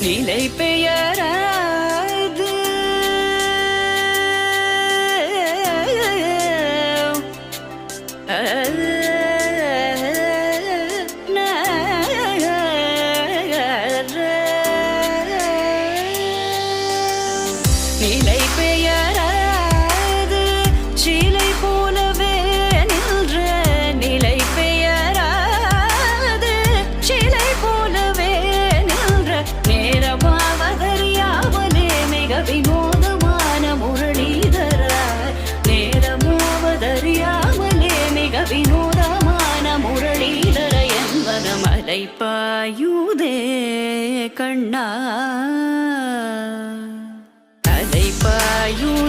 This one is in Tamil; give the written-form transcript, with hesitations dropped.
நிலை பெயராது நிலை பெயராது சிலை போலவே நின்ற நிலை பெயராது சிலை போலவே நின்ற நேரமாவதறியாமலே மிக வினோதமான முரளிதர நேரமாவதறியாமலே மிக வினோதமான முரளிதர என்பன மலை பாயுதே கண்ணா பாயுதே